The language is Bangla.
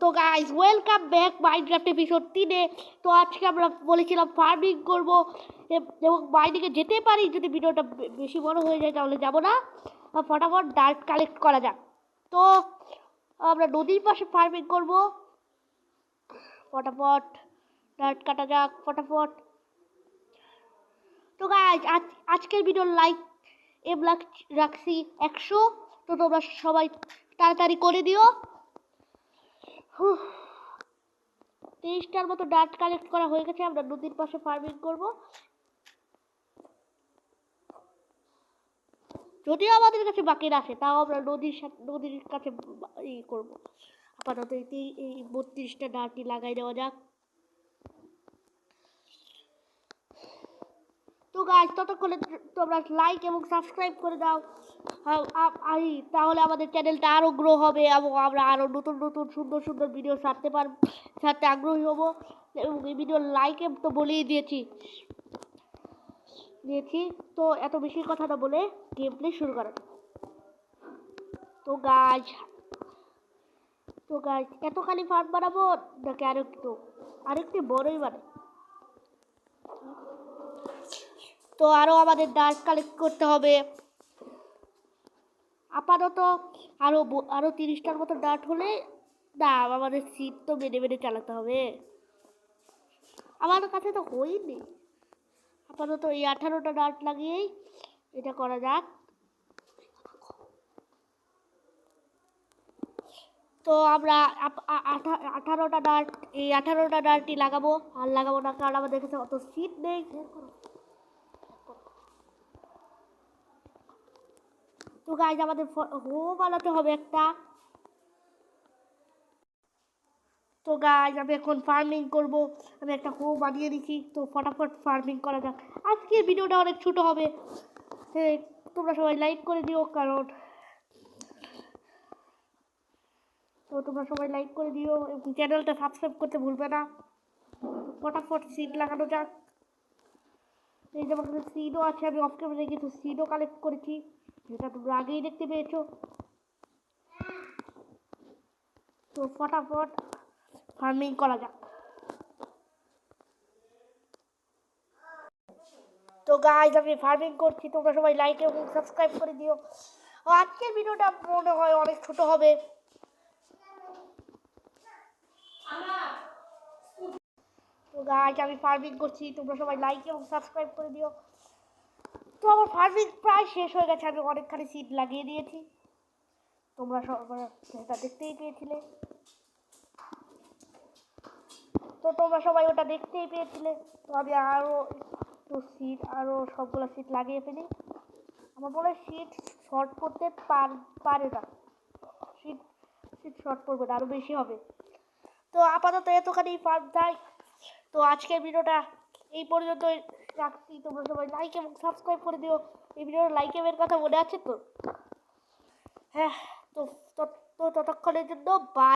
তো guys welcome back Minecraft episode 3-এ। তো আজকে আমরা বলেছিলাম ফার্মিং করব এবং বাইরে যেতে পারি। যদি ভিডিওটা বেশি বড় হয়ে যায় তাহলে যাব না, ফটাফট ডার্ট কালেক্ট করা যাক। তো আমরা নদীর পাশে ফার্মিং করব, ফটাফট ডার্ট কাটা যাক ফটাফট। তো গাইস আজকের ভিডিওর লাইক রাখছি 100। তো তোমরা সবাই তাড়াতাড়ি করে দিও। 23টার মতো ডার্ট কালেক্ট করা হয়ে গেছে। আমরা নদীর পাশে ফার্মিং করব। যদিও আমাদের কাছে বাকি আছে, তাও আমরা নদীর কাছে করব। আপাতত এই 32টা ডার্টই লাগাই দেওয়া যাক। তো গাইস ততক্ষণে তোমরা লাইক এবং সাবস্ক্রাইব করে দাও, তাহলে আমাদের চ্যানেলটা আরও গ্রো হবে এবং আমরা আরও নতুন নতুন সুন্দর ভিডিও ছাড়তে আগ্রহী হব। এবং এই ভিডিওর লাইকে তো বলেই দিয়েছি। তো এত বেশি কথা না বলে গেম প্লে শুরু করা। তো গাইস এতখানি ফার্ম বানাবো নাকি আরেকটু বড়ই বানাবো? তো আরও আমাদের ডার্ট কালেক্ট করতে হবে। আপাতত আরো 30টার মতো ডার্ট হলে না, আমাদের সিট তো বেড়ে চালাতে হবে। আমার কাছে তো হয়নি। আপাতত এই 18টা ডার্ট লাগিয়েই এটা করা যাক। তো আমরা 18টা ডার্টই লাগাবো, আর লাগাবো না কারণ আমাদের কাছে অত সিট নেই। তো গাইজ আমাদের বানাতে হবে একটা। তো গাইজ আমি এখন ফার্মিং করব। আমি একটা বানিয়ে দিচ্ছি। তো ফটাফট ফার্মিং করা যাক। আজকের ভিডিওটা অনেক ছোট হবে। তোমরা সবাই লাইক করে দিও, কারণ এবং চ্যানেলটা সাবস্ক্রাইব করতে ভুলবে না। ফটাফট সিড লাগানো যাক। এই যে আমার কাছে সিডও আছে, আমি অফ ক্যামেরায় কিছু সিডও কালেক্ট করেছি, যেটা তোমরা আগেই দেখতে পেয়েছো। তো ফটাফট ফার্মিং করা যাক। তো গাইজ আমি ফার্মিং করছি, তোমরা সবাই লাইক এবং সাবস্ক্রাইব করে দিও। আজকের ভিডিওটা মনে হয় অনেক ছোট হবে। তো গাইজ আমি ফার্মিং করছি, তোমরা সবাই লাইক এবং সাবস্ক্রাইব করে দিও। তো আমার ফার্মিং প্রায় শেষ হয়ে গেছে। আমি অনেকখানি সিড লাগিয়ে দিয়েছি, তোমরা সবাই সেটা দেখতেই পেয়েছিলে। তো আমি আরও সবগুলো সিট লাগিয়ে ফেলি। আমার মনে হয় সিট শর্ট করতে পারে না, সিট শর্ট করবে না, আরও বেশি হবে। তো আপাতত এতখানি ফার্ম চাই। তো আজকের ভিডিওটা এই পর্যন্তই রাখছি। তোমরা সবাই লাইক এবং সাবস্ক্রাইব করে দিও। এই ভিডিওর লাইকের কথা মনে আছে তো? হ্যাঁ, তো ততক্ষণের জন্য বাই।